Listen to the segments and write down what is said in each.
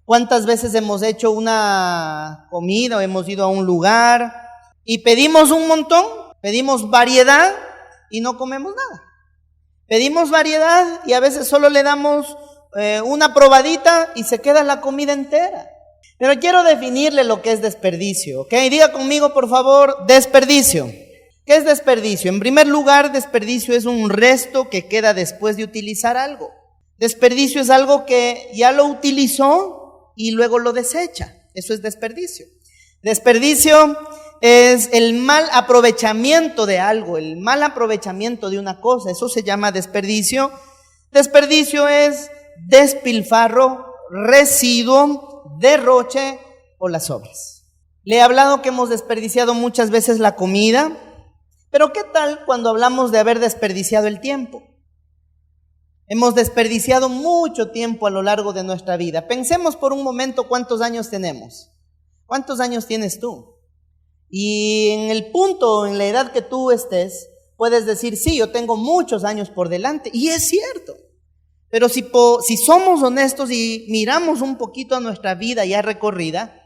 ¿Cuántas veces hemos hecho una comida o hemos ido a un lugar y pedimos un montón, pedimos variedad y no comemos nada? Pedimos variedad y a veces solo le damos una probadita y se queda la comida entera. Pero quiero definirle lo que es desperdicio, ¿ok? Diga conmigo, por favor, desperdicio. ¿Qué es desperdicio? En primer lugar, desperdicio es un resto que queda después de utilizar algo. Desperdicio es algo que ya lo utilizó y luego lo desecha. Eso es desperdicio. Desperdicio es el mal aprovechamiento de algo, el mal aprovechamiento de una cosa. Eso se llama desperdicio. Desperdicio es despilfarro, residuo, derroche o las obras. Le he hablado que hemos desperdiciado muchas veces la comida, pero ¿qué tal cuando hablamos de haber desperdiciado el tiempo? Hemos desperdiciado mucho tiempo a lo largo de nuestra vida. Pensemos por un momento cuántos años tenemos. ¿Cuántos años tienes tú? Y en el punto, en la edad que tú estés, puedes decir, sí, yo tengo muchos años por delante. Y es cierto. Pero si somos honestos y miramos un poquito a nuestra vida ya recorrida,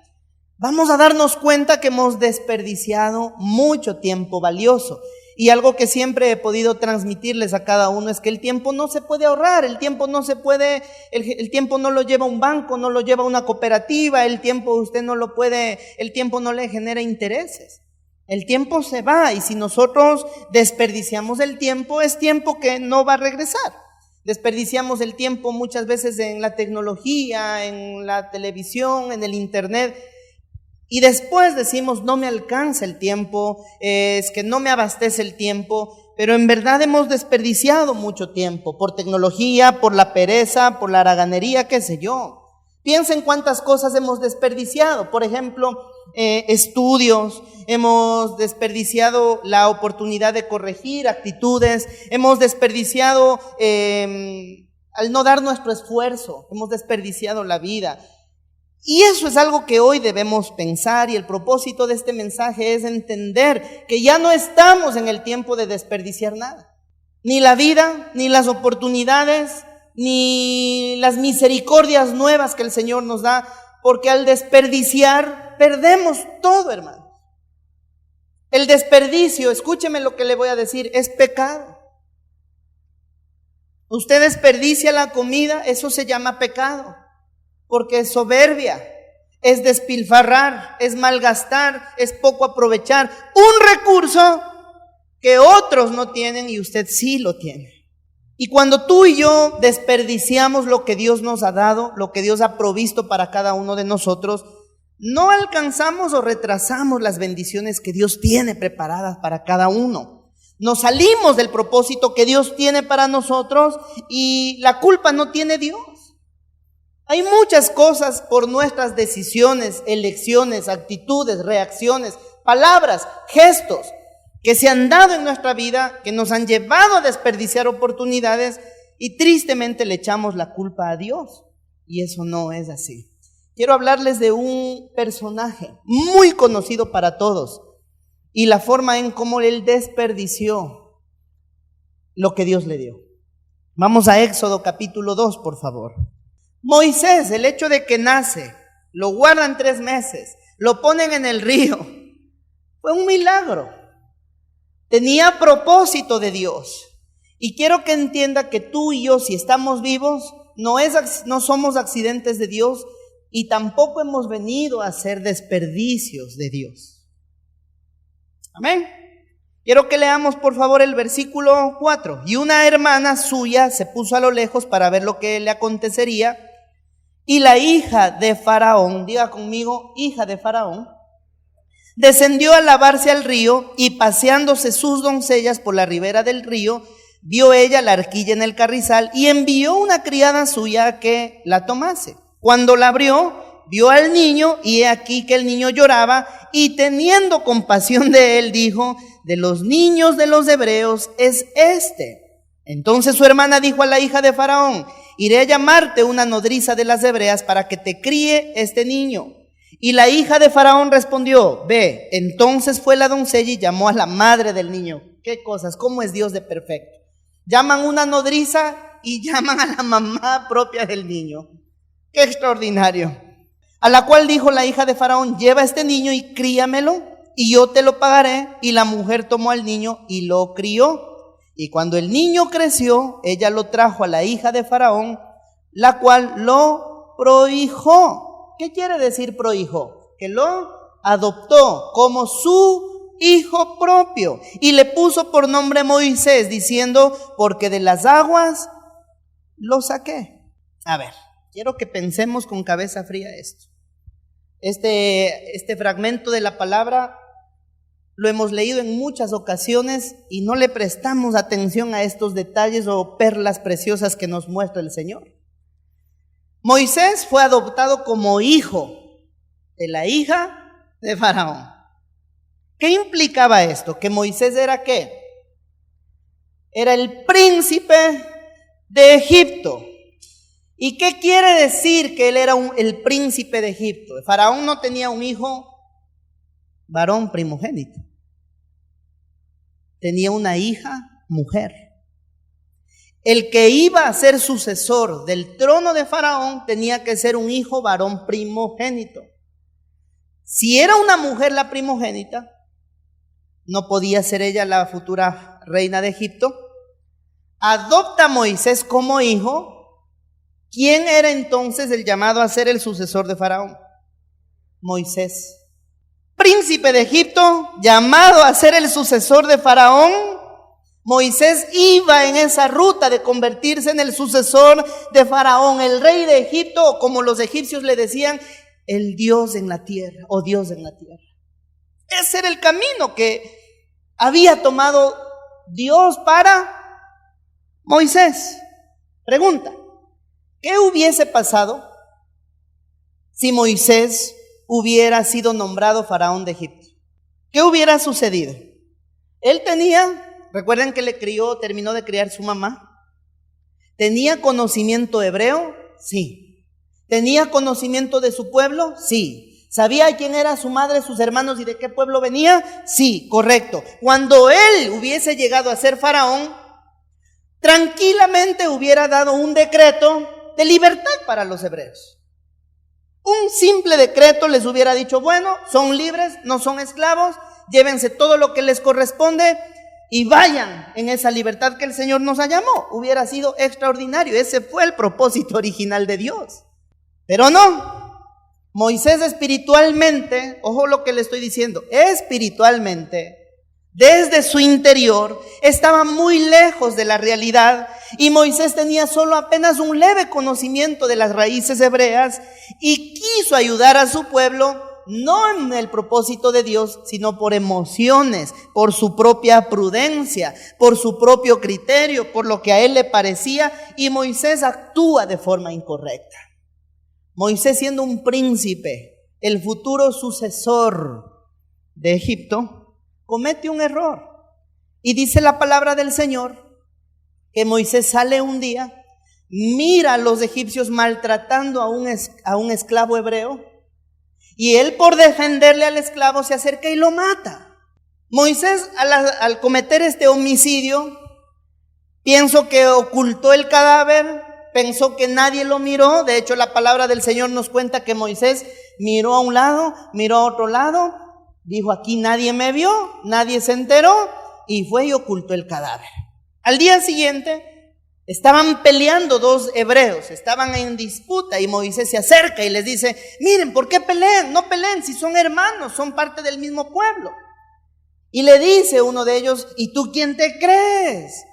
vamos a darnos cuenta que hemos desperdiciado mucho tiempo valioso. Y algo que siempre he podido transmitirles a cada uno es que el tiempo no se puede ahorrar, el tiempo no se puede, el tiempo no lo lleva un banco, no lo lleva una cooperativa, el tiempo usted no lo puede, el tiempo no le genera intereses. El tiempo se va y si nosotros desperdiciamos el tiempo, es tiempo que no va a regresar. Desperdiciamos el tiempo muchas veces en la tecnología, en la televisión, en el internet. Y después decimos, no me alcanza el tiempo, es que no me abastece el tiempo, pero en verdad hemos desperdiciado mucho tiempo por tecnología, por la pereza, por la haraganería, qué sé yo. Piensen cuántas cosas hemos desperdiciado. Por ejemplo, estudios, hemos desperdiciado la oportunidad de corregir actitudes, hemos desperdiciado al no dar nuestro esfuerzo, hemos desperdiciado la vida. Y eso es algo que hoy debemos pensar y el propósito de este mensaje es entender que ya no estamos en el tiempo de desperdiciar nada. Ni la vida, ni las oportunidades, ni las misericordias nuevas que el Señor nos da, porque al desperdiciar perdemos todo, hermano. El desperdicio, escúcheme lo que le voy a decir, es pecado. Usted desperdicia la comida, eso se llama pecado. Porque es soberbia, es despilfarrar, es malgastar, es poco aprovechar un recurso que otros no tienen y usted sí lo tiene. Y cuando tú y yo desperdiciamos lo que Dios nos ha dado, lo que Dios ha provisto para cada uno de nosotros, no alcanzamos o retrasamos las bendiciones que Dios tiene preparadas para cada uno. Nos salimos del propósito que Dios tiene para nosotros y la culpa no tiene Dios. Hay muchas cosas por nuestras decisiones, elecciones, actitudes, reacciones, palabras, gestos que se han dado en nuestra vida, que nos han llevado a desperdiciar oportunidades y tristemente le echamos la culpa a Dios. Y eso no es así. Quiero hablarles de un personaje muy conocido para todos y la forma en cómo él desperdició lo que Dios le dio. Vamos a Éxodo capítulo 2, por favor. Moisés, el hecho de que nace, lo guardan 3 meses, lo ponen en el río, fue un milagro. Tenía propósito de Dios. Y quiero que entienda que tú y yo, si estamos vivos, no somos accidentes de Dios y tampoco hemos venido a hacer desperdicios de Dios. Amén. Quiero que leamos por favor el versículo 4. Y una hermana suya se puso a lo lejos para ver lo que le acontecería. Y la hija de Faraón, diga conmigo, hija de Faraón, descendió a lavarse al río y paseándose sus doncellas por la ribera del río, vio ella la arquilla en el carrizal y envió una criada suya a que la tomase. Cuando la abrió, vio al niño y he aquí que el niño lloraba y teniendo compasión de él dijo, de los niños de los hebreos es este. Entonces su hermana dijo a la hija de Faraón, iré a llamarte una nodriza de las hebreas para que te críe este niño. Y la hija de Faraón respondió, ve. Entonces fue la doncella y llamó a la madre del niño. Qué cosas, cómo es Dios de perfecto. Llaman una nodriza y llaman a la mamá propia del niño. Qué extraordinario. A la cual dijo la hija de Faraón: lleva a este niño y críamelo, y yo te lo pagaré. Y la mujer tomó al niño y lo crió. Y cuando el niño creció, ella lo trajo a la hija de Faraón, la cual lo prohijó. ¿Qué quiere decir prohijó? Que lo adoptó como su hijo propio. Y le puso por nombre Moisés, diciendo: porque de las aguas lo saqué. A ver, quiero que pensemos con cabeza fría esto. Este fragmento de la palabra lo hemos leído en muchas ocasiones y no le prestamos atención a estos detalles o perlas preciosas que nos muestra el Señor. Moisés fue adoptado como hijo de la hija de Faraón. ¿Qué implicaba esto? Que Moisés era ¿qué? Era el príncipe de Egipto. ¿Y qué quiere decir que él era el príncipe de Egipto? Faraón no tenía un hijo varón primogénito. Tenía una hija mujer. El que iba a ser sucesor del trono de Faraón tenía que ser un hijo varón primogénito. Si era una mujer la primogénita, no podía ser ella la futura reina de Egipto. Adopta a Moisés como hijo. ¿Quién era entonces el llamado a ser el sucesor de Faraón? Moisés. Príncipe de Egipto, llamado a ser el sucesor de Faraón. Moisés iba en esa ruta de convertirse en el sucesor de Faraón, el rey de Egipto, o como los egipcios le decían, el Dios en la tierra, o Dios en la tierra. Ese era el camino que había tomado Dios para Moisés. Pregunta: ¿qué hubiese pasado si Moisés hubiera sido nombrado faraón de Egipto? ¿Qué hubiera sucedido? Él recuerden que terminó de criar su mamá. ¿Tenía conocimiento hebreo? Sí. ¿Tenía conocimiento de su pueblo? Sí. ¿Sabía quién era su madre, sus hermanos y de qué pueblo venía? Sí, correcto. Cuando él hubiese llegado a ser faraón, tranquilamente hubiera dado un decreto de libertad para los hebreos. Un simple decreto les hubiera dicho: bueno, son libres, no son esclavos, llévense todo lo que les corresponde y vayan en esa libertad que el Señor nos llamó. Hubiera sido extraordinario. Ese fue el propósito original de Dios. Pero no. Moisés espiritualmente, ojo lo que le estoy diciendo, espiritualmente, desde su interior, estaba muy lejos de la realidad, y Moisés tenía solo apenas un leve conocimiento de las raíces hebreas y quiso ayudar a su pueblo, no en el propósito de Dios, sino por emociones, por su propia prudencia, por su propio criterio, por lo que a él le parecía, y Moisés actúa de forma incorrecta. Moisés, siendo un príncipe, el futuro sucesor de Egipto, comete un error. Y dice la palabra del Señor que Moisés sale un día, mira a los egipcios maltratando a un esclavo hebreo, y él, por defenderle al esclavo, se acerca y lo mata. Moisés, al cometer este homicidio, pienso que ocultó el cadáver, pensó que nadie lo miró. De hecho, la palabra del Señor nos cuenta que Moisés miró a un lado, miró a otro lado, dijo: aquí nadie me vio, nadie se enteró, y fue y ocultó el cadáver. Al día siguiente estaban peleando dos hebreos, estaban en disputa, y Moisés se acerca y les dice: miren, ¿por qué pelean? No peleen, si son hermanos, son parte del mismo pueblo. Y le dice uno de ellos: ¿y tú quién te crees?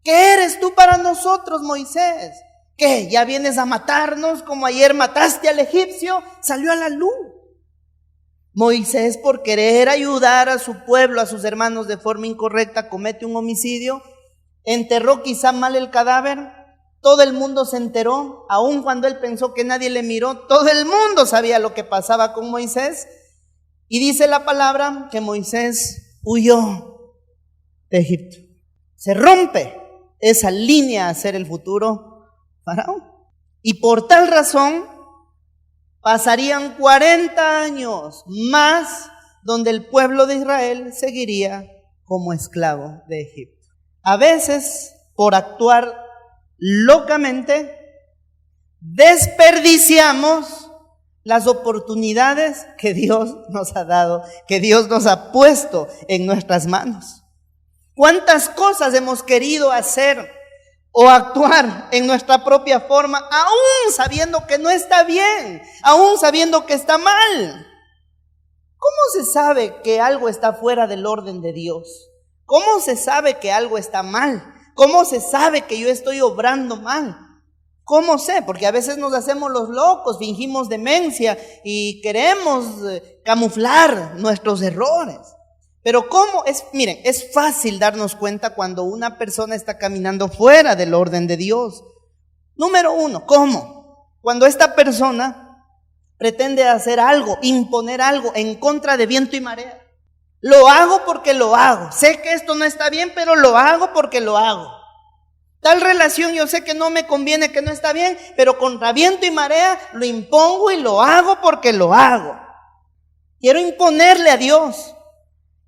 ¿Qué eres tú para nosotros, Moisés? ¿Qué? ¿Ya vienes a matarnos como ayer mataste al egipcio? Salió a la luz. Moisés, por querer ayudar a su pueblo, a sus hermanos de forma incorrecta, comete un homicidio. Enterró quizá mal el cadáver. Todo el mundo se enteró, aun cuando él pensó que nadie le miró. Todo el mundo sabía lo que pasaba con Moisés. Y dice la palabra que Moisés huyó de Egipto. Se rompe esa línea a ser el futuro faraón. Y por tal razón pasarían 40 años más donde el pueblo de Israel seguiría como esclavo de Egipto. A veces, por actuar locamente, desperdiciamos las oportunidades que Dios nos ha dado, que Dios nos ha puesto en nuestras manos. ¿Cuántas cosas hemos querido hacer o actuar en nuestra propia forma, aún sabiendo que no está bien, aún sabiendo que está mal? ¿Cómo se sabe que algo está fuera del orden de Dios? ¿Cómo se sabe que algo está mal? ¿Cómo se sabe que yo estoy obrando mal? ¿Cómo sé? Porque a veces nos hacemos los locos, fingimos demencia y queremos camuflar nuestros errores. Pero ¿cómo? Miren, es fácil darnos cuenta cuando una persona está caminando fuera del orden de Dios. Número uno, ¿cómo? Cuando esta persona pretende hacer algo, imponer algo en contra de viento y marea. Lo hago porque lo hago. Sé que esto no está bien, pero lo hago porque lo hago. Tal relación yo sé que no me conviene, que no está bien, pero contra viento y marea lo impongo y lo hago porque lo hago. Quiero imponerle a Dios.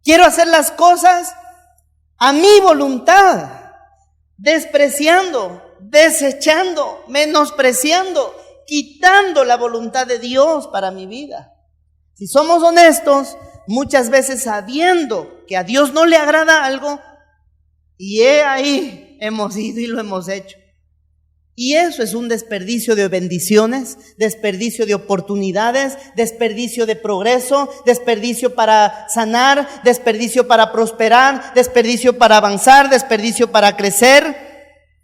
Quiero hacer las cosas a mi voluntad, despreciando, desechando, menospreciando, quitando la voluntad de Dios para mi vida. Si somos honestos, muchas veces sabiendo que a Dios no le agrada algo, y ahí hemos ido y lo hemos hecho. Y eso es un desperdicio de bendiciones, desperdicio de oportunidades, desperdicio de progreso, desperdicio para sanar, desperdicio para prosperar, desperdicio para avanzar, desperdicio para crecer.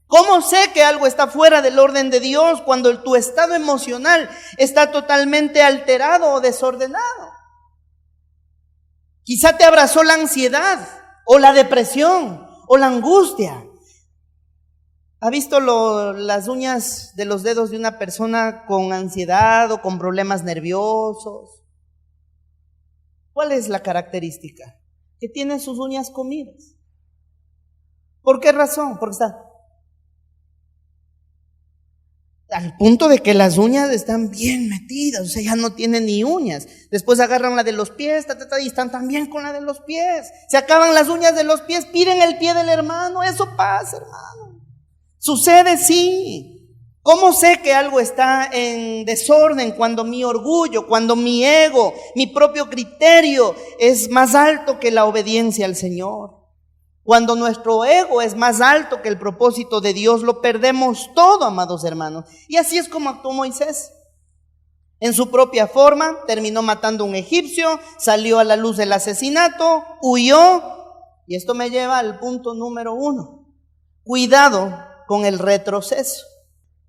¿Cómo sé que algo está fuera del orden de Dios cuando tu estado emocional está totalmente alterado o desordenado? Quizá te abrazó la ansiedad o la depresión o la angustia. ¿Ha visto las uñas de los dedos de una persona con ansiedad o con problemas nerviosos? ¿Cuál es la característica? Que tiene sus uñas comidas. ¿Por qué razón? Porque está al punto de que las uñas están bien metidas, o sea, ya no tienen ni uñas. Después agarran la de los pies, y están también con la de los pies. Se acaban las uñas de los pies, piden el pie del hermano. Eso pasa, hermano. Sucede, sí. ¿Cómo sé que algo está en desorden cuando mi orgullo, cuando mi ego, mi propio criterio es más alto que la obediencia al Señor? Cuando nuestro ego es más alto que el propósito de Dios, lo perdemos todo, amados hermanos. Y así es como actuó Moisés. En su propia forma, terminó matando a un egipcio, salió a la luz del asesinato, huyó. Y esto me lleva al punto número 1. Cuidado con el retroceso.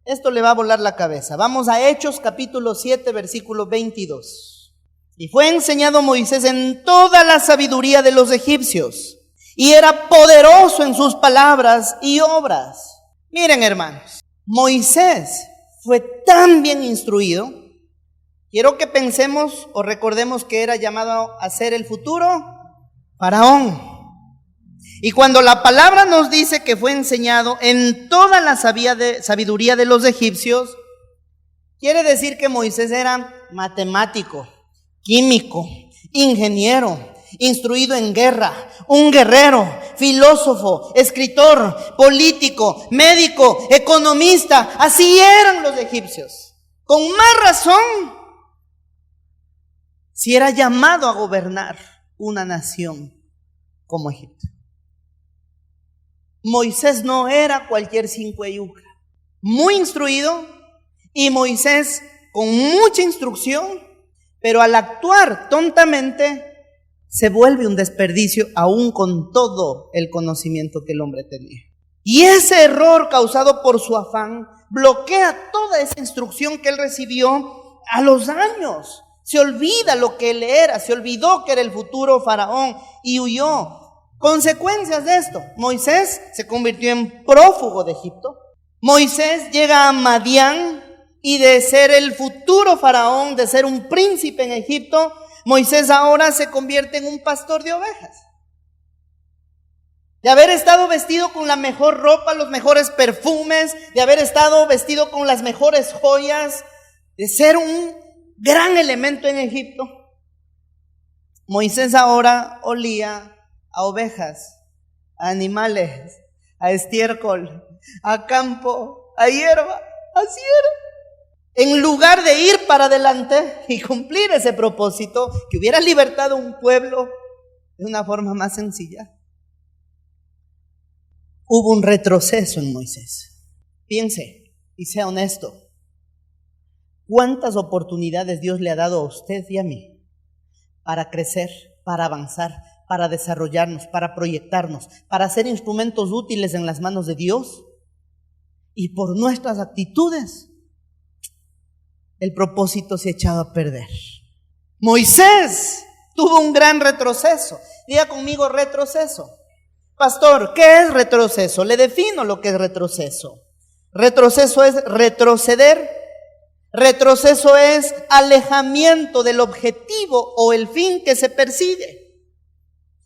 Esto le va a volar la cabeza. Vamos a Hechos capítulo 7, versículo 22. Y fue enseñado Moisés en toda la sabiduría de los egipcios, y era poderoso en sus palabras y obras. Miren, hermanos, Moisés fue tan bien instruido. Quiero que pensemos o recordemos que era llamado a ser el futuro faraón. Y cuando la palabra nos dice que fue enseñado en toda la sabiduría de los egipcios, quiere decir que Moisés era matemático, químico, ingeniero, instruido en guerra, un guerrero, filósofo, escritor, político, médico, economista. Así eran los egipcios. Con más razón, si era llamado a gobernar una nación como Egipto. Moisés no era cualquier cincueyuca, muy instruido, y Moisés con mucha instrucción, pero al actuar tontamente se vuelve un desperdicio aún con todo el conocimiento que el hombre tenía. Y ese error causado por su afán bloquea toda esa instrucción que él recibió a los años. Se olvida lo que él era, se olvidó que era el futuro faraón y huyó. Consecuencias de esto: Moisés se convirtió en prófugo de Egipto. Moisés llega a Madián y de ser el futuro faraón, de ser un príncipe en Egipto, Moisés ahora se convierte en un pastor de ovejas. De haber estado vestido con la mejor ropa, los mejores perfumes, de haber estado vestido con las mejores joyas, de ser un gran elemento en Egipto, Moisés ahora olía a ovejas, a animales, a estiércol, a campo, a hierba. Así era. en lugar de ir para adelante y cumplir ese propósito que hubiera libertado a un pueblo de una forma más sencilla, hubo un retroceso en Moisés. Piense y sea honesto. ¿Cuántas oportunidades Dios le ha dado a usted y a mí para crecer, para avanzar, para desarrollarnos, para proyectarnos, para ser instrumentos útiles en las manos de Dios? Y por nuestras actitudes, el propósito se ha echado a perder. Moisés tuvo un gran retroceso. Diga conmigo, retroceso. Pastor, ¿qué es retroceso? Le defino lo que es retroceso. Retroceso es retroceder. Retroceso es alejamiento del objetivo o el fin que se persigue.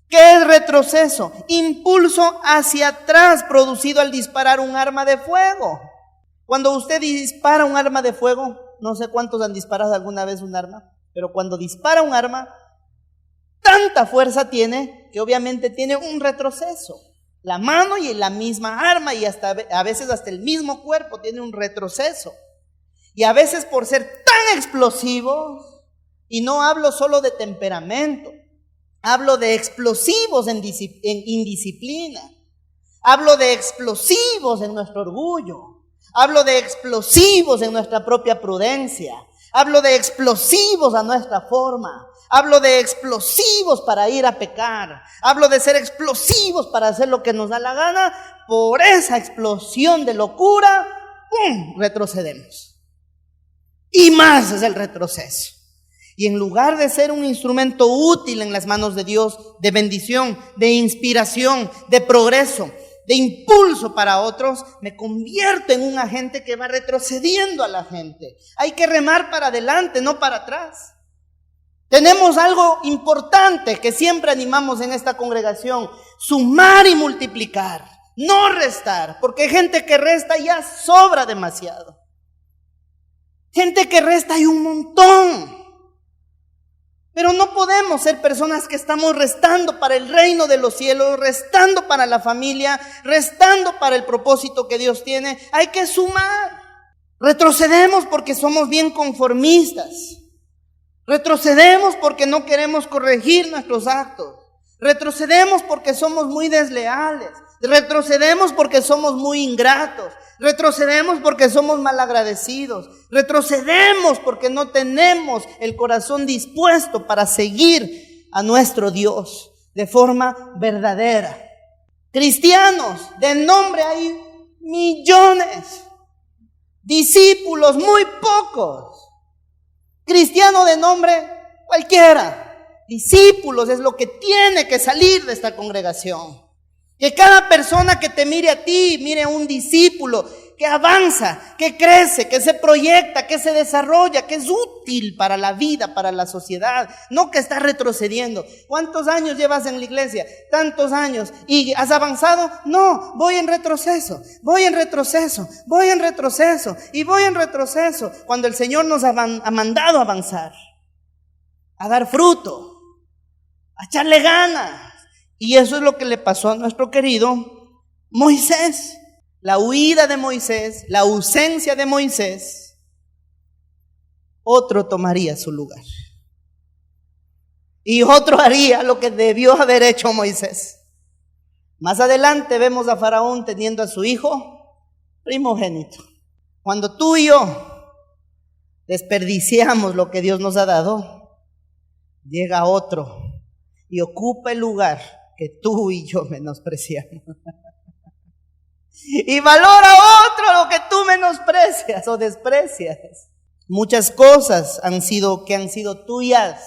¿Qué es retroceso? Impulso hacia atrás producido al disparar un arma de fuego. Cuando usted dispara un arma de fuego, no sé cuántos han disparado alguna vez un arma, pero cuando dispara un arma, tanta fuerza tiene que obviamente tiene un retroceso. La mano y la misma arma y a veces hasta el mismo cuerpo tiene un retroceso. Y a veces por ser tan explosivos, y no hablo solo de temperamento, hablo de explosivos en indisciplina, hablo de explosivos en nuestro orgullo, hablo de explosivos en nuestra propia prudencia, hablo de explosivos a nuestra forma, hablo de explosivos para ir a pecar, hablo de ser explosivos para hacer lo que nos da la gana. Por esa explosión de locura, ¡pum!, retrocedemos. Y más es el retroceso. Y en lugar de ser un instrumento útil en las manos de Dios, de bendición, de inspiración, de progreso, de impulso para otros, me convierto en un agente que va retrocediendo a la gente. Hay que remar para adelante, no para atrás. Tenemos algo importante que siempre animamos en esta congregación: sumar y multiplicar, no restar, porque hay gente que resta ya sobra demasiado. Gente que resta hay un montón. Pero no podemos ser personas que estamos restando para el reino de los cielos, restando para la familia, restando para el propósito que Dios tiene. Hay que sumar. Retrocedemos porque somos bien conformistas. Retrocedemos porque no queremos corregir nuestros actos. Retrocedemos porque somos muy desleales. Retrocedemos porque somos muy ingratos. Retrocedemos porque somos malagradecidos. Retrocedemos porque no tenemos el corazón dispuesto para seguir a nuestro Dios de forma verdadera. Cristianos de nombre hay millones, discípulos muy pocos. Cristiano de nombre cualquiera. Discípulos es lo que tiene que salir de esta congregación. Que cada persona que te mire a ti, mire a un discípulo que avanza, que crece, que se proyecta, que se desarrolla, que es útil para la vida, para la sociedad, no que está retrocediendo. ¿Cuántos años llevas en la iglesia? Tantos años. ¿Y has avanzado? No, voy en retroceso, voy en retroceso, voy en retroceso y voy en retroceso. Cuando el Señor nos ha mandado a avanzar, a dar fruto, a echarle ganas. Y eso es lo que le pasó a nuestro querido Moisés. La huida de Moisés, la ausencia de Moisés, otro tomaría su lugar. Y otro haría lo que debió haber hecho Moisés. Más adelante vemos a Faraón teniendo a su hijo primogénito. Cuando tú y yo desperdiciamos lo que Dios nos ha dado, llega otro y ocupa el lugar que tú y yo menospreciamos. Y valora otro lo que tú menosprecias o desprecias. Muchas cosas han sido tuyas,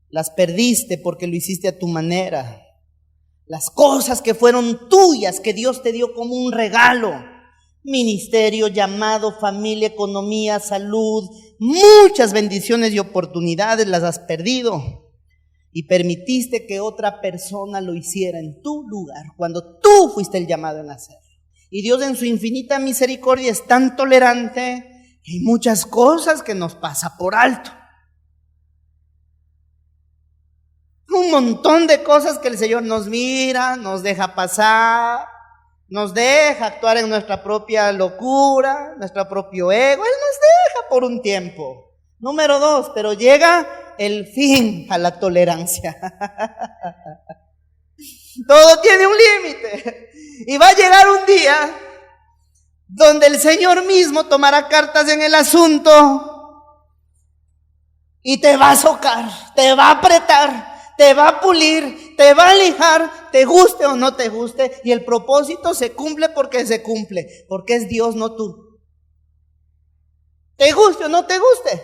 las perdiste porque lo hiciste a tu manera. Las cosas que fueron tuyas, que Dios te dio como un regalo: ministerio, llamado, familia, economía, salud, muchas bendiciones y oportunidades, las has perdido. Y permitiste que otra persona lo hiciera en tu lugar, cuando tú fuiste el llamado en hacerlo. Y Dios en su infinita misericordia es tan tolerante que hay muchas cosas que nos pasa por alto. Un montón de cosas que el Señor nos mira, nos deja pasar, nos deja actuar en nuestra propia locura, nuestro propio ego. Él nos deja por un tiempo. Número 2, pero llega el fin a la tolerancia. Todo tiene un límite. Y va a llegar un día donde el Señor mismo tomará cartas en el asunto y te va a socar, te va a apretar, te va a pulir, te va a lijar, te guste o no te guste, y el propósito se cumple, porque es Dios, no tú. Te guste o no te guste,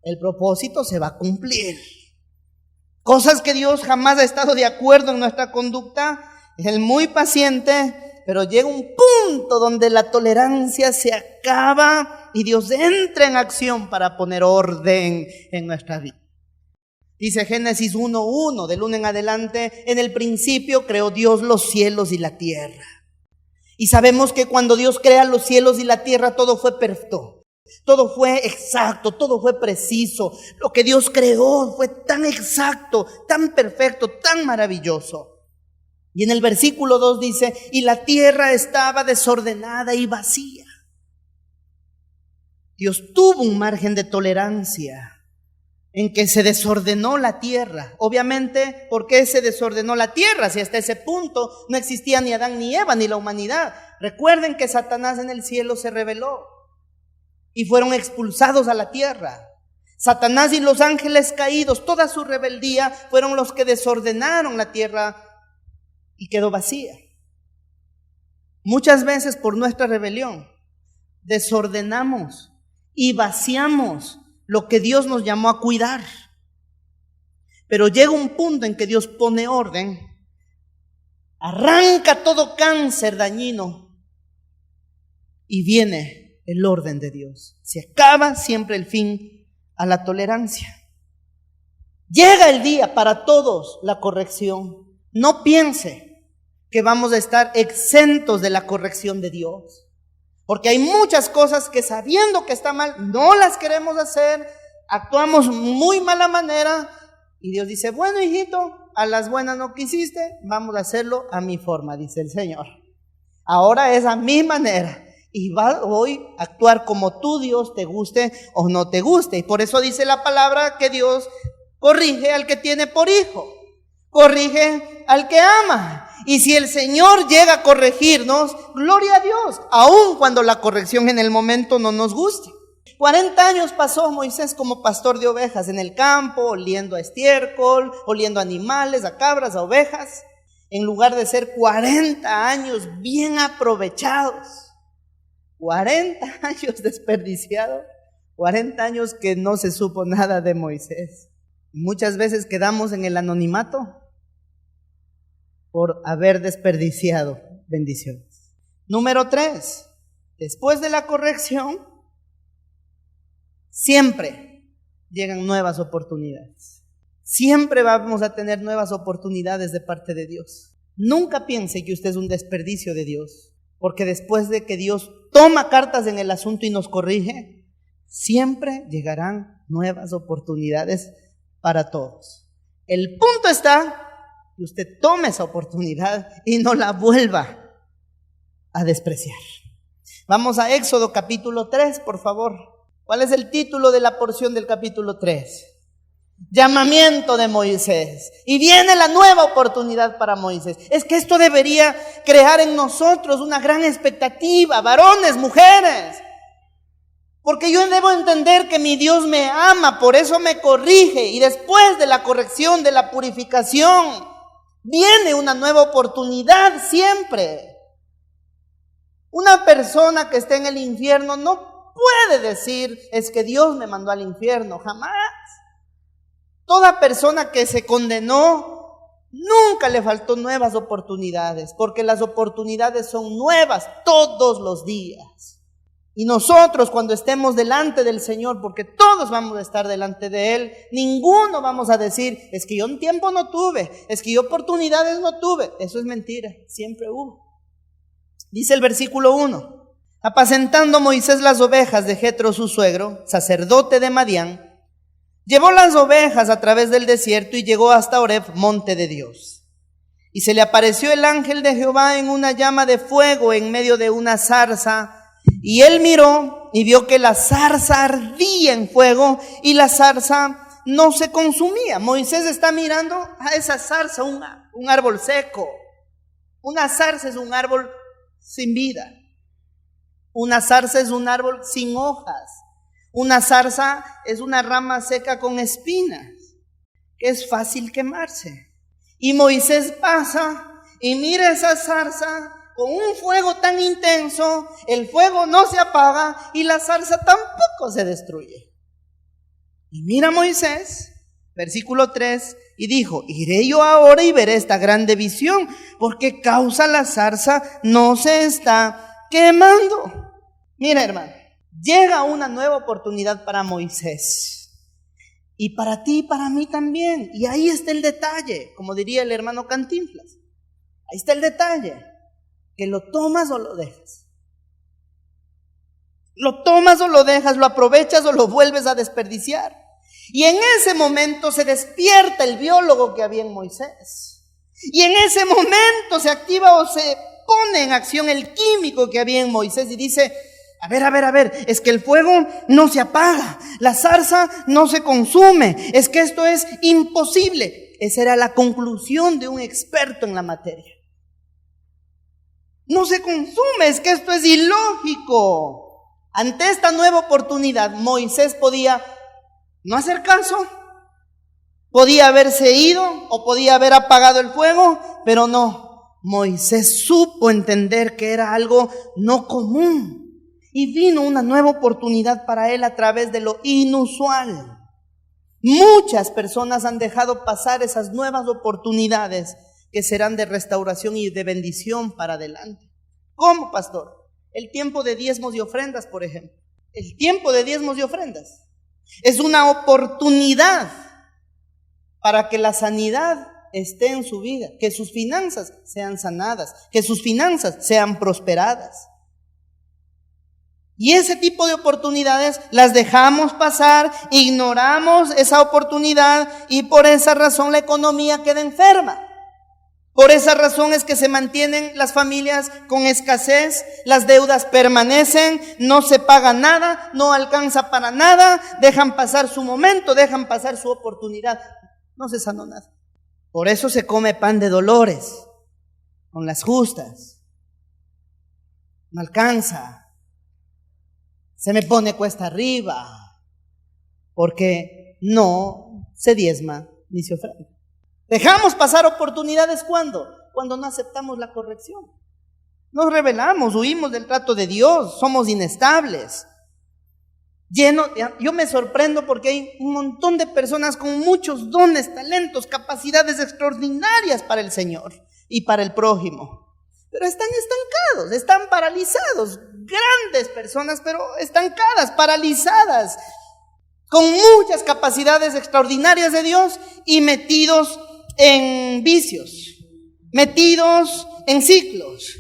el propósito se va a cumplir. Cosas que Dios jamás ha estado de acuerdo en nuestra conducta, es el muy paciente, pero llega un punto donde la tolerancia se acaba y Dios entra en acción para poner orden en nuestra vida. Dice Génesis 1:1, del 1 en adelante: en el principio creó Dios los cielos y la tierra. Y sabemos que cuando Dios crea los cielos y la tierra, todo fue perfecto, todo fue exacto, todo fue preciso. Lo que Dios creó fue tan exacto, tan perfecto, tan maravilloso. Y en el versículo 2 dice: y la tierra estaba desordenada y vacía. Dios tuvo un margen de tolerancia en que se desordenó la tierra. Obviamente, ¿por qué se desordenó la tierra? Si hasta ese punto no existía ni Adán ni Eva ni la humanidad. Recuerden que Satanás en el cielo se rebeló y fueron expulsados a la tierra. Satanás y los ángeles caídos, toda su rebeldía, fueron los que desordenaron la tierra y quedó vacía. Muchas veces por nuestra rebelión desordenamos y vaciamos lo que Dios nos llamó a cuidar. Pero llega un punto en que Dios pone orden, arranca todo cáncer dañino y viene el orden de Dios. Se acaba siempre el fin a la tolerancia. Llega el día para todos la corrección. No piense que vamos a estar exentos de la corrección de Dios. Porque hay muchas cosas que, sabiendo que está mal, no las queremos hacer, actuamos muy mala manera, y Dios dice: bueno, hijito, a las buenas no quisiste, vamos a hacerlo a mi forma, dice el Señor. Ahora es a mi manera, y voy a actuar como tú, Dios, te guste o no te guste. Y por eso dice la palabra que Dios corrige al que tiene por hijo, corrige al que ama. Y si el Señor llega a corregirnos, gloria a Dios, aun cuando la corrección en el momento no nos guste. 40 años pasó Moisés como pastor de ovejas en el campo, oliendo a estiércol, oliendo a animales, a cabras, a ovejas, en lugar de ser 40 años bien aprovechados, 40 años desperdiciados, 40 años que no se supo nada de Moisés. Muchas veces quedamos en el anonimato por haber desperdiciado bendiciones. Número 3, después de la corrección, siempre llegan nuevas oportunidades. Siempre vamos a tener nuevas oportunidades de parte de Dios. Nunca piense que usted es un desperdicio de Dios, porque después de que Dios toma cartas en el asunto y nos corrige, siempre llegarán nuevas oportunidades para todos. El punto está que usted tome esa oportunidad y no la vuelva a despreciar. Vamos a Éxodo capítulo 3, por favor. ¿Cuál es el título de la porción del capítulo 3? Llamamiento de Moisés. Y viene la nueva oportunidad para Moisés. Es que esto debería crear en nosotros una gran expectativa, varones, mujeres. Porque yo debo entender que mi Dios me ama, por eso me corrige. Y después de la corrección, de la purificación, viene una nueva oportunidad siempre. Una persona que esté en el infierno no puede decir: es que Dios me mandó al infierno. Jamás. Toda persona que se condenó, nunca le faltó nuevas oportunidades, porque las oportunidades son nuevas todos los días. Y nosotros, cuando estemos delante del Señor, porque todos vamos a estar delante de Él, ninguno vamos a decir: es que yo un tiempo no tuve, es que yo oportunidades no tuve. Eso es mentira, siempre hubo. Dice el versículo 1: apacentando Moisés las ovejas de Jetro su suegro, sacerdote de Madián, llevó las ovejas a través del desierto y llegó hasta Horeb, monte de Dios. Y se le apareció el ángel de Jehová en una llama de fuego en medio de una zarza. Y él miró y vio que la zarza ardía en fuego y la zarza no se consumía. Moisés está mirando a esa zarza, un árbol seco. Una zarza es un árbol sin vida. Una zarza es un árbol sin hojas. Una zarza es una rama seca con espinas, que es fácil quemarse. Y Moisés pasa y mira esa zarza con un fuego tan intenso, el fuego no se apaga y la zarza tampoco se destruye. Y mira Moisés, versículo 3, y dijo: iré yo ahora y veré esta grande visión, porque causa la zarza no se está quemando. Mira, hermano, llega una nueva oportunidad para Moisés. Y para ti y para mí también. Y ahí está el detalle, como diría el hermano Cantinflas. Ahí está el detalle, que lo tomas o lo dejas. Lo tomas o lo dejas, lo aprovechas o lo vuelves a desperdiciar. Y en ese momento se despierta el biólogo que había en Moisés. Y en ese momento se activa o se pone en acción el químico que había en Moisés y dice: a ver, es que el fuego no se apaga, la zarza no se consume, es que esto es imposible. Esa era la conclusión de un experto en la materia. No se consume, es que esto es ilógico. Ante esta nueva oportunidad, Moisés podía no hacer caso, podía haberse ido o podía haber apagado el fuego, pero no. Moisés supo entender que era algo no común. Y vino una nueva oportunidad para él a través de lo inusual. Muchas personas han dejado pasar esas nuevas oportunidades que serán de restauración y de bendición para adelante. ¿Cómo, pastor? El tiempo de diezmos y ofrendas, por ejemplo. El tiempo de diezmos y ofrendas es una oportunidad para que la sanidad esté en su vida, que sus finanzas sean sanadas, que sus finanzas sean prosperadas. Y ese tipo de oportunidades las dejamos pasar, ignoramos esa oportunidad y por esa razón la economía queda enferma. Por esa razón es que se mantienen las familias con escasez, las deudas permanecen, no se paga nada, no alcanza para nada, dejan pasar su momento, dejan pasar su oportunidad. No se sanó nada. Por eso se come pan de dolores, con las justas. No alcanza. Se me pone cuesta arriba, porque no se diezma ni se ofrenda. Dejamos pasar oportunidades cuando no aceptamos la corrección. Nos rebelamos, huimos del trato de Dios, somos inestables. Yo me sorprendo porque hay un montón de personas con muchos dones, talentos, capacidades extraordinarias para el Señor y para el prójimo. Pero están estancados, están paralizados. Grandes personas, pero estancadas, paralizadas, con muchas capacidades extraordinarias de Dios y metidos en vicios, metidos en ciclos,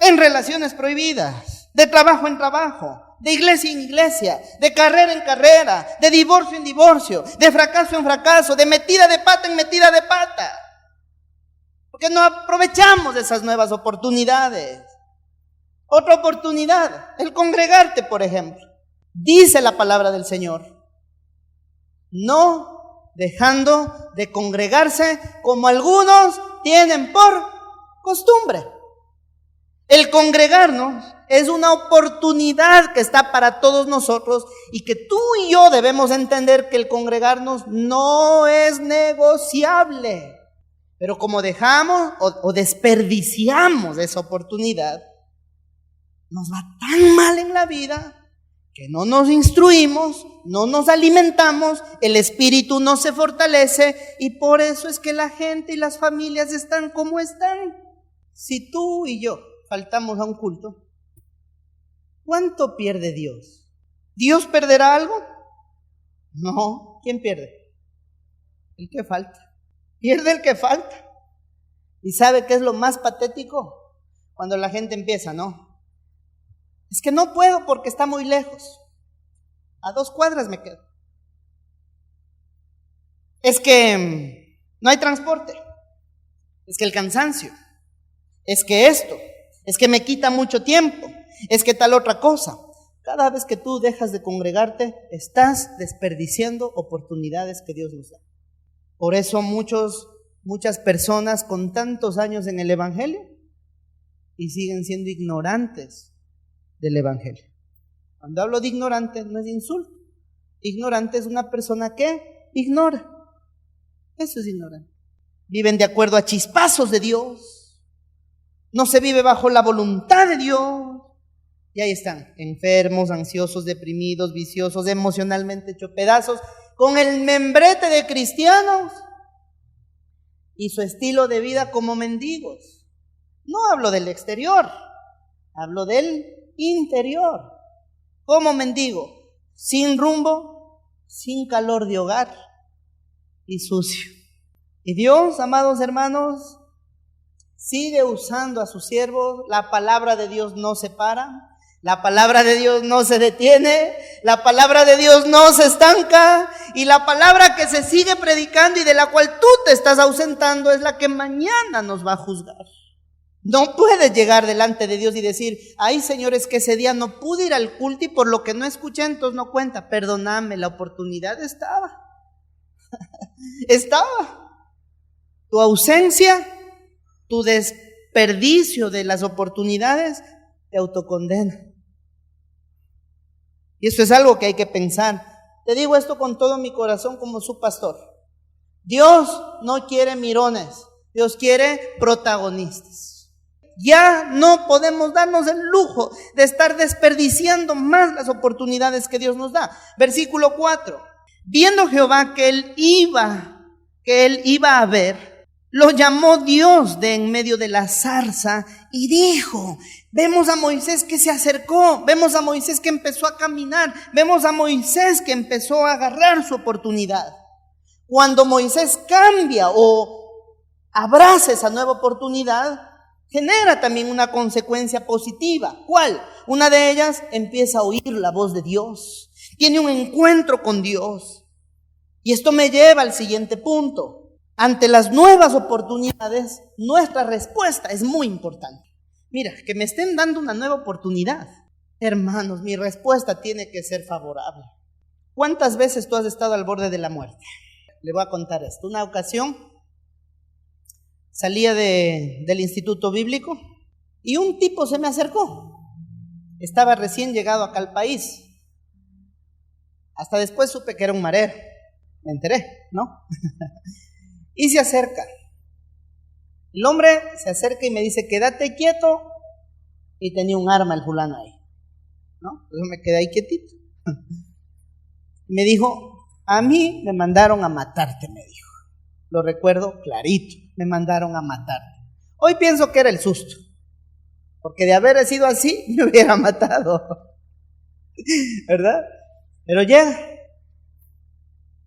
en relaciones prohibidas, de trabajo en trabajo, de iglesia en iglesia, de carrera en carrera, de divorcio en divorcio, de fracaso en fracaso, de metida de pata en metida de pata. Porque no aprovechamos esas nuevas oportunidades. Otra oportunidad, el congregarte, por ejemplo. Dice la palabra del Señor: no dejando de congregarse como algunos tienen por costumbre. El congregarnos es una oportunidad que está para todos nosotros y que tú y yo debemos entender que el congregarnos no es negociable. Pero como dejamos o desperdiciamos esa oportunidad, nos va tan mal en la vida que no nos instruimos, no nos alimentamos, el espíritu no se fortalece y por eso es que la gente y las familias están como están. Si tú y yo faltamos a un culto, ¿cuánto pierde Dios? ¿Dios perderá algo? No. ¿Quién pierde? El que falta. Pierde el que falta. ¿Y sabe qué es lo más patético? Cuando la gente empieza, ¿no? Es que no puedo porque está muy lejos. A 2 cuadras me quedo. Es que no hay transporte. Es que el cansancio. Es que esto. es que me quita mucho tiempo, es que tal otra cosa. Cada vez que tú dejas de congregarte, estás desperdiciando oportunidades que Dios nos da. Por eso muchas personas con tantos años en el Evangelio y siguen siendo ignorantes del Evangelio. Cuando hablo de ignorante no es insulto. Ignorante es una persona que ignora. Eso es ignorante. Viven de acuerdo a chispazos de Dios. No se vive bajo la voluntad de Dios. Y ahí están, enfermos, ansiosos, deprimidos, viciosos, emocionalmente hecho pedazos, con el membrete de cristianos y su estilo de vida como mendigos. No hablo del exterior, hablo del interior. Como mendigo, sin rumbo, sin calor de hogar y sucio. Y Dios, amados hermanos, sigue usando a sus siervos. La palabra de Dios no se para. La palabra de Dios no se detiene, la palabra de Dios no se estanca, y la palabra que se sigue predicando y de la cual tú te estás ausentando es la que mañana nos va a juzgar. No puedes llegar delante de Dios y decir, ay Señor, es que ese día no pude ir al culto y por lo que no escuché entonces no cuenta. Perdóname, la oportunidad estaba. Estaba. Tu ausencia, tu desperdicio de las oportunidades te autocondena. Y eso es algo que hay que pensar. Te digo esto con todo mi corazón como su pastor. Dios no quiere mirones, Dios quiere protagonistas. Ya no podemos darnos el lujo de estar desperdiciando más las oportunidades que Dios nos da. Versículo 4. Viendo Jehová que él iba a ver, lo llamó Dios de en medio de la zarza y dijo, vemos a Moisés que se acercó, vemos a Moisés que empezó a caminar, vemos a Moisés que empezó a agarrar su oportunidad. Cuando Moisés cambia o abraza esa nueva oportunidad, genera también una consecuencia positiva. ¿Cuál? Una de ellas, empieza a oír la voz de Dios, tiene un encuentro con Dios. Y esto me lleva al siguiente punto. Ante las nuevas oportunidades, nuestra respuesta es muy importante. Mira, que me estén dando una nueva oportunidad. Hermanos, mi respuesta tiene que ser favorable. ¿Cuántas veces tú has estado al borde de la muerte? Le voy a contar esto. Una ocasión salía del instituto bíblico y un tipo se me acercó. Estaba recién llegado acá al país. Hasta después supe que era un marero. Me enteré, ¿no? Y se acerca. El hombre se acerca y me dice, quédate quieto. Y tenía un arma el fulano ahí, ¿no? Entonces me quedé ahí quietito. Me dijo, a mí me mandaron a matarte, me dijo. Lo recuerdo clarito, me mandaron a matarte. Hoy pienso que era el susto, porque de haber sido así, me hubiera matado. ¿Verdad? Pero llega.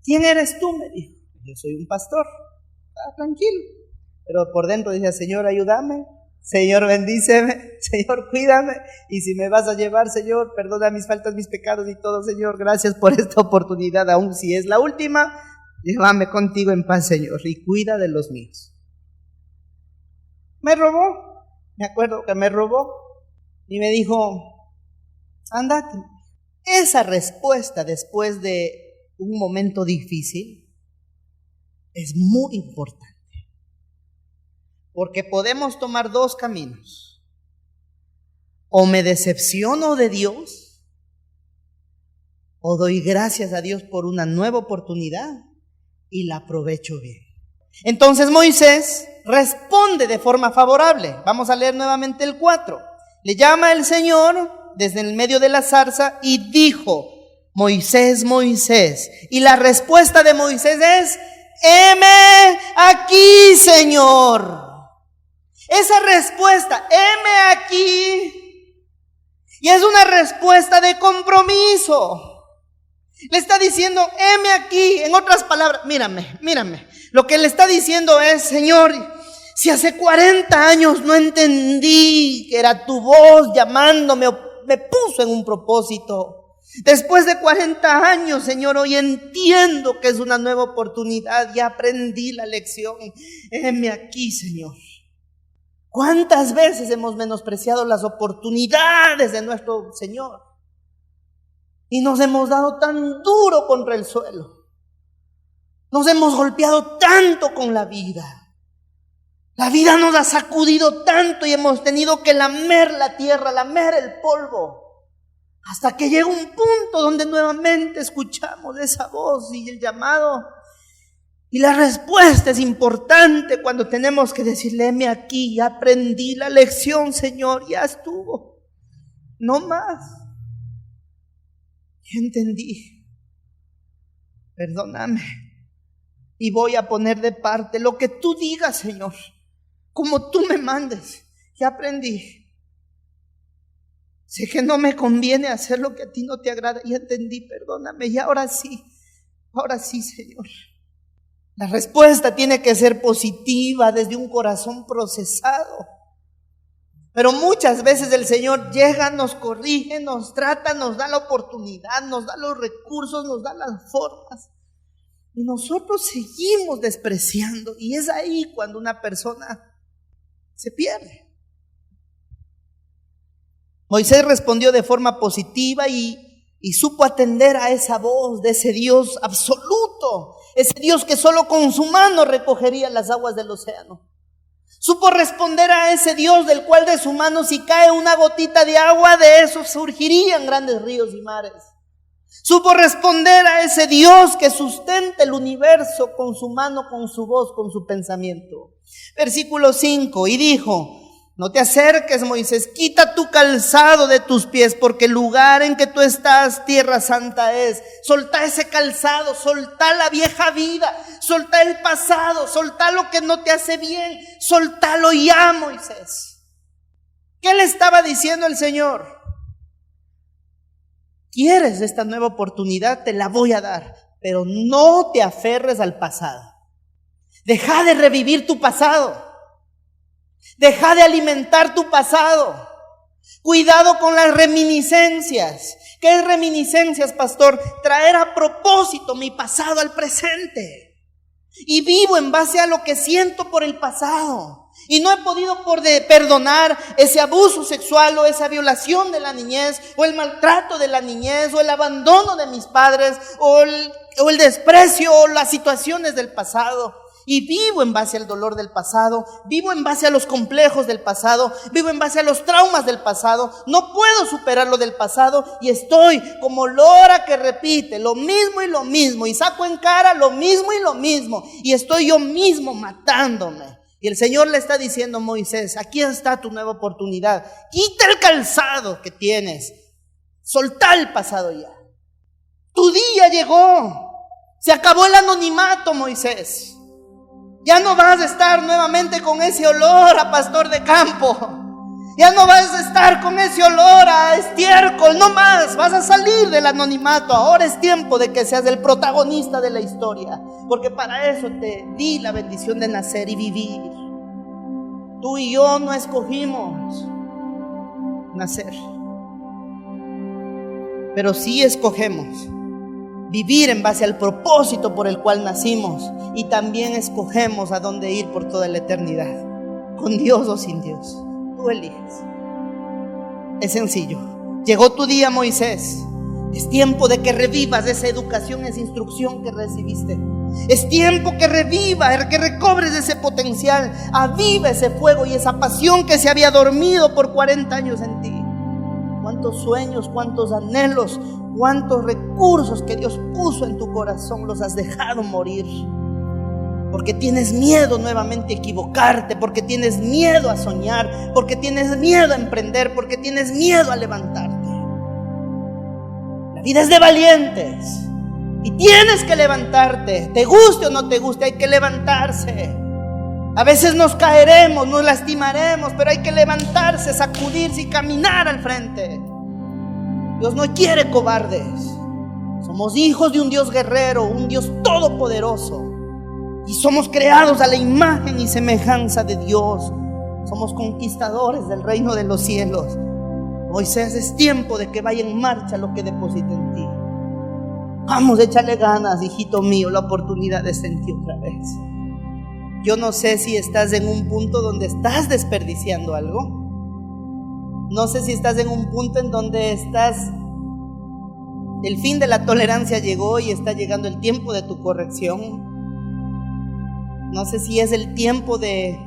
¿Quién eres tú? Me dijo. Yo soy un pastor. Tranquilo, pero por dentro decía, Señor, ayúdame, Señor, bendíceme, Señor, cuídame, y si me vas a llevar, Señor, perdona mis faltas, mis pecados y todo, Señor, gracias por esta oportunidad, aun si es la última, llévame contigo en paz, Señor, y cuida de los míos. Me robó, me acuerdo que me robó, y me dijo, ándate. Esa respuesta después de un momento difícil es muy importante, porque podemos tomar dos caminos. O me decepciono de Dios, o doy gracias a Dios por una nueva oportunidad y la aprovecho bien. Entonces Moisés responde de forma favorable. Vamos a leer nuevamente el 4. Le llama el Señor desde el medio de la zarza y dijo, Moisés, Moisés. Y la respuesta de Moisés es, heme aquí, Señor. Esa respuesta, heme aquí, y es una respuesta de compromiso. Le está diciendo, heme aquí. En otras palabras, mírame. Lo que le está diciendo es, Señor, si hace 40 años no entendí que era tu voz llamándome o me puso en un propósito, después de 40 años, Señor, hoy entiendo que es una nueva oportunidad. Ya aprendí la lección. Heme aquí, Señor. ¿Cuántas veces hemos menospreciado las oportunidades de nuestro Señor? Y nos hemos dado tan duro contra el suelo. Nos hemos golpeado tanto con la vida. La vida nos ha sacudido tanto y hemos tenido que lamer la tierra, lamer el polvo, hasta que llega un punto donde nuevamente escuchamos esa voz y el llamado. Y la respuesta es importante cuando tenemos que decirle: heme aquí, ya aprendí la lección, Señor, ya estuvo, no más. Ya entendí, perdóname, y voy a poner de parte lo que tú digas, Señor, como tú me mandes. Ya aprendí. Sé que no me conviene hacer lo que a ti no te agrada. Ya entendí, perdóname. Y ahora sí, Señor. La respuesta tiene que ser positiva desde un corazón procesado. Pero muchas veces el Señor llega, nos corrige, nos trata, nos da la oportunidad, nos da los recursos, nos da las formas. Y nosotros seguimos despreciando. Y es ahí cuando una persona se pierde. Moisés respondió de forma positiva y supo atender a esa voz de ese Dios absoluto, ese Dios que solo con su mano recogería las aguas del océano. Supo responder a ese Dios del cual de su mano, si cae una gotita de agua, de eso surgirían grandes ríos y mares. Supo responder a ese Dios que sustenta el universo con su mano, con su voz, con su pensamiento. Versículo 5, y dijo: no te acerques, Moisés, quita tu calzado de tus pies, porque el lugar en que tú estás, tierra santa es. Soltá ese calzado, soltá la vieja vida, soltá el pasado, soltá lo que no te hace bien, soltalo ya, Moisés. ¿Qué le estaba diciendo el Señor? ¿Quieres esta nueva oportunidad? Te la voy a dar, pero no te aferres al pasado. Deja de revivir tu pasado. Deja de alimentar tu pasado. Cuidado con las reminiscencias. ¿Qué es reminiscencias, pastor? Traer a propósito mi pasado al presente. Y vivo en base a lo que siento por el pasado. Y no he podido perdonar ese abuso sexual o esa violación de la niñez, o el maltrato de la niñez, o el abandono de mis padres, o el desprecio, o las situaciones del pasado. Y vivo en base al dolor del pasado, vivo en base a los complejos del pasado, vivo en base a los traumas del pasado. No puedo superar lo del pasado y estoy como lora que repite lo mismo y saco en cara lo mismo y estoy yo mismo matándome. Y el Señor le está diciendo a Moisés: aquí está tu nueva oportunidad, quita el calzado que tienes, soltá el pasado ya. Tu día llegó, se acabó el anonimato, Moisés. Ya no vas a estar nuevamente con ese olor a pastor de campo. Ya no vas a estar con ese olor a estiércol. No más, vas a salir del anonimato. Ahora es tiempo de que seas el protagonista de la historia, porque para eso te di la bendición de nacer y vivir. Tú y yo no escogimos nacer, pero sí escogemos vivir en base al propósito por el cual nacimos, y también escogemos a dónde ir por toda la eternidad, con Dios o sin Dios. Tú eliges. Es sencillo. Llegó tu día, Moisés. Es tiempo de que revivas esa educación, esa instrucción que recibiste. Es tiempo que revivas, que recobres ese potencial. Aviva ese fuego y esa pasión que se había dormido por 40 años en ti. Cuántos sueños, cuántos anhelos, cuántos recursos que Dios puso en tu corazón los has dejado morir. Porque tienes miedo nuevamente a equivocarte, porque tienes miedo a soñar, porque tienes miedo a emprender, porque tienes miedo a levantarte. La vida es de valientes y tienes que levantarte. Te guste o no te guste, hay que levantarse. A veces nos caeremos, nos lastimaremos, pero hay que levantarse, sacudirse y caminar al frente. Dios no quiere cobardes. Somos hijos de un Dios guerrero, un Dios todopoderoso. Y somos creados a la imagen y semejanza de Dios. Somos conquistadores del reino de los cielos. Moisés, es tiempo de que vaya en marcha lo que deposita en ti. Vamos, échale ganas, hijito mío, la oportunidad está en ti otra vez. Yo no sé si estás en un punto donde estás desperdiciando algo. No sé si estás en un punto en donde el fin de la tolerancia llegó y está llegando el tiempo de tu corrección. No sé si es el tiempo de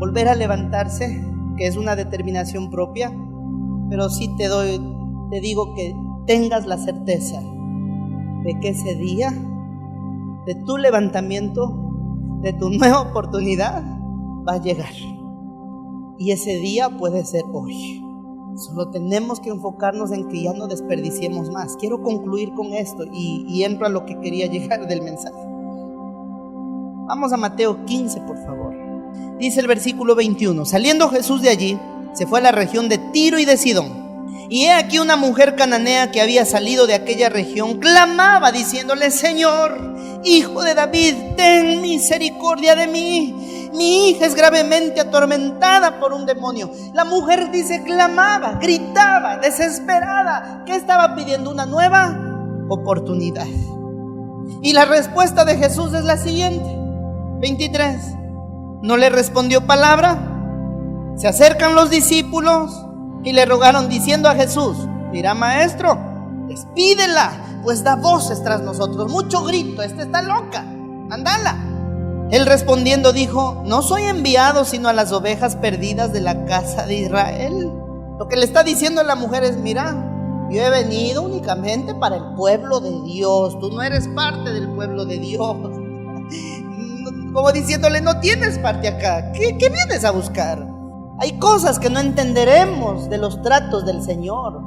volver a levantarse, que es una determinación propia, pero sí te digo que tengas la certeza de que ese día de tu levantamiento, de tu nueva oportunidad, va a llegar. Y ese día puede ser hoy. Solo tenemos que enfocarnos en que ya no desperdiciemos más. Quiero concluir con esto y entro a lo que quería llegar del mensaje. Vamos a Mateo 15, por favor. Dice el versículo 21: saliendo Jesús de allí, se fue a la región de Tiro y de Sidón. Y he aquí una mujer cananea que había salido de aquella región clamaba diciéndole: Señor, Hijo de David, ten misericordia de mí. Mi hija es gravemente atormentada por un demonio. La mujer dice, clamaba, gritaba, desesperada. ¿Qué estaba pidiendo? Una nueva oportunidad. Y la respuesta de Jesús es la siguiente: 23. No le respondió palabra. Se acercan los discípulos y le rogaron diciendo a Jesús: mira, maestro, despídela, pues da voces tras nosotros, mucho grito, esta está loca, mandala. Él respondiendo dijo: no soy enviado sino a las ovejas perdidas de la casa de Israel. Lo que le está diciendo a la mujer es: mira, yo he venido únicamente para el pueblo de Dios, tú no eres parte del pueblo de Dios. Como diciéndole: no tienes parte acá, ¿qué vienes a buscar? Hay cosas que no entenderemos de los tratos del Señor,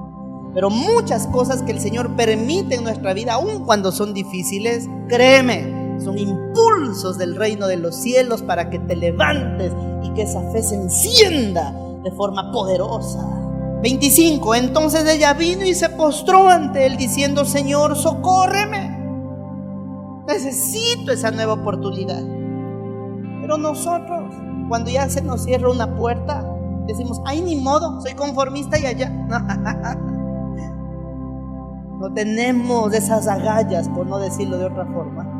pero muchas cosas que el Señor permite en nuestra vida, aun cuando son difíciles, créeme, son impulsos del reino de los cielos para que te levantes y que esa fe se encienda de forma poderosa. 25. Entonces ella vino y se postró ante él diciendo: Señor, socórreme, necesito esa nueva oportunidad. Pero nosotros, cuando ya se nos cierra una puerta, decimos: ay, ni modo, soy conformista y allá. No tenemos esas agallas, por no decirlo de otra forma,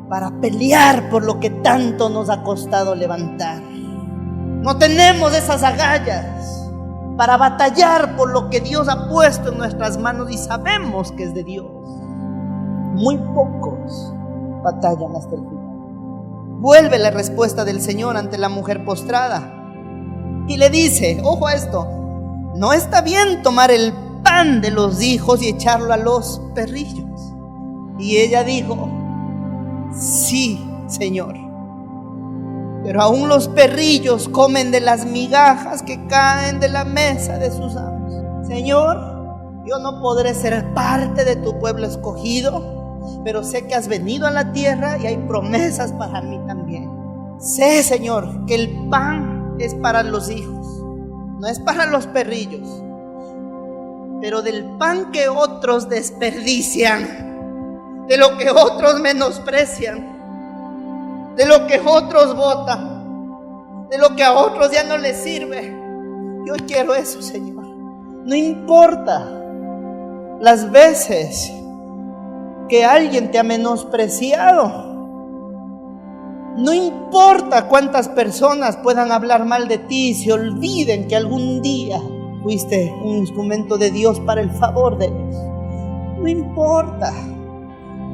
para pelear por lo que tanto nos ha costado levantar. No tenemos esas agallas para batallar por lo que Dios ha puesto en nuestras manos y sabemos que es de Dios. Muy pocos batallan hasta el final. Vuelve la respuesta del Señor ante la mujer postrada y le dice: ojo a esto, no está bien tomar el pan de los hijos y echarlo a los perrillos. Y ella dijo: sí, Señor, pero aún los perrillos comen de las migajas que caen de la mesa de sus amos. Señor, yo no podré ser parte de tu pueblo escogido, pero sé que has venido a la tierra y hay promesas para mí también. Sé, Señor, que el pan es para los hijos, no es para los perrillos. Pero del pan que otros desperdician, de lo que otros menosprecian, de lo que otros botan, de lo que a otros ya no les sirve, yo quiero eso, Señor. No importa las veces que alguien te ha menospreciado, no importa cuántas personas puedan hablar mal de ti y se olviden que algún día fuiste un instrumento de Dios para el favor de ellos. No importa,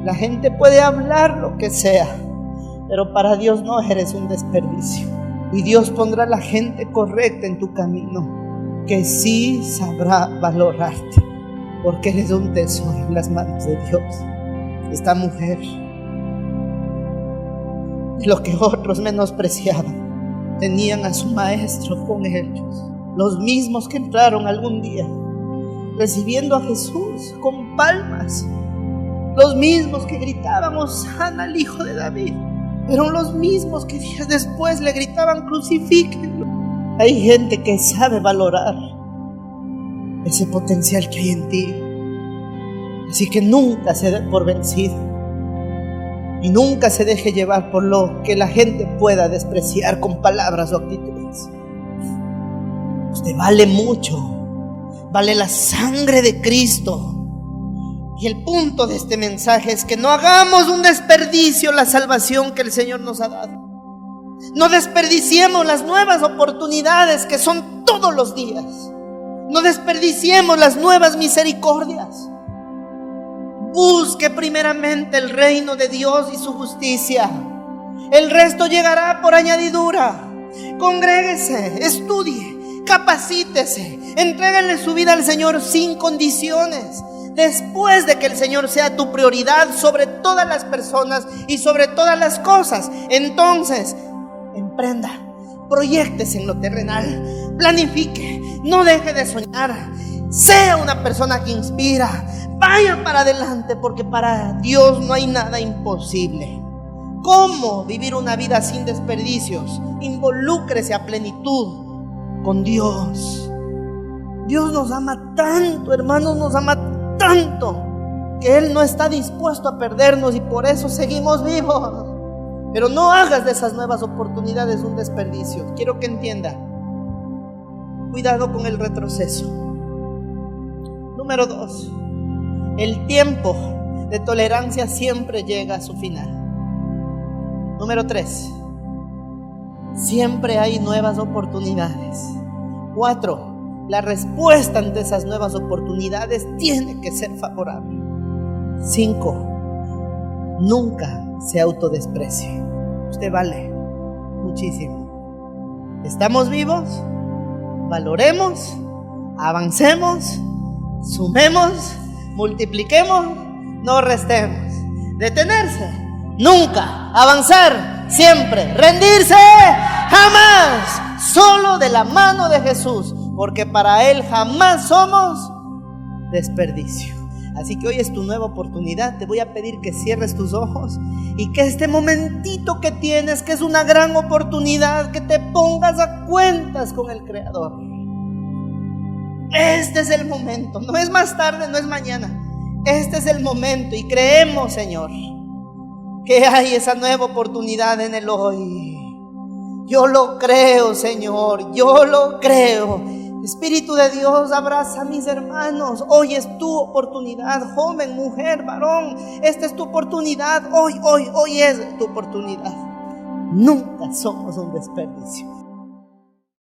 la gente puede hablar lo que sea, pero para Dios no eres un desperdicio. Y Dios pondrá la gente correcta en tu camino, que sí sabrá valorarte, porque eres un tesoro en las manos de Dios. Esta mujer, lo que otros menospreciaban, tenían a su maestro con ellos, los mismos que entraron algún día recibiendo a Jesús con palmas, los mismos que gritaban: Hosana al Hijo de David, pero los mismos que días después le gritaban: crucifíquenlo. Hay gente que sabe valorar ese potencial que hay en ti. Así que nunca se dé por vencido y nunca se deje llevar por lo que la gente pueda despreciar con palabras o actitudes. Usted vale mucho, vale la sangre de Cristo, Y el punto de este mensaje es que no hagamos un desperdicio la salvación que el Señor nos ha dado. No desperdiciemos las nuevas oportunidades que son todos los días. No desperdiciemos las nuevas misericordias. Busque primeramente el reino de Dios y su justicia. El resto llegará por añadidura. Congréguese, estudie, capacítese, entréguenle su vida al Señor sin condiciones. Después de que el Señor sea tu prioridad sobre todas las personas y sobre todas las cosas, entonces emprenda, proyéctese en lo terrenal, planifique, no deje de soñar, sea una persona que inspira, vaya para adelante, porque para Dios no hay nada imposible. ¿Cómo vivir una vida sin desperdicios? Involúcrese a plenitud con Dios. Dios nos ama tanto, hermanos, nos ama tanto, que Él no está dispuesto a perdernos y por eso seguimos vivos. Pero no hagas de esas nuevas oportunidades un desperdicio. Quiero que entienda. Cuidado con el retroceso. Número 2. El tiempo de tolerancia siempre llega a su final. Número 3. Siempre hay nuevas oportunidades. 4. La respuesta ante esas nuevas oportunidades tiene que ser favorable. 5. Nunca se autodesprecie. Usted vale muchísimo. ¿Estamos vivos? Valoremos, avancemos, sumemos, multipliquemos, no restemos. Detenerse, nunca. Avanzar, siempre. Rendirse, jamás. Solo de la mano de Jesús, porque para Él jamás somos desperdicio. Así que hoy es tu nueva oportunidad. Te voy a pedir que cierres tus ojos y que este momentito que tienes, que es una gran oportunidad, que te pongas a cuentas con el Creador. Este es el momento, no es más tarde, no es mañana. Este es el momento y creemos, Señor, que hay esa nueva oportunidad en el hoy. Yo lo creo, Señor, yo lo creo. Espíritu de Dios, abraza a mis hermanos. Hoy es tu oportunidad, joven, mujer, varón. Esta es tu oportunidad. Hoy es tu oportunidad. Nunca somos un desperdicio.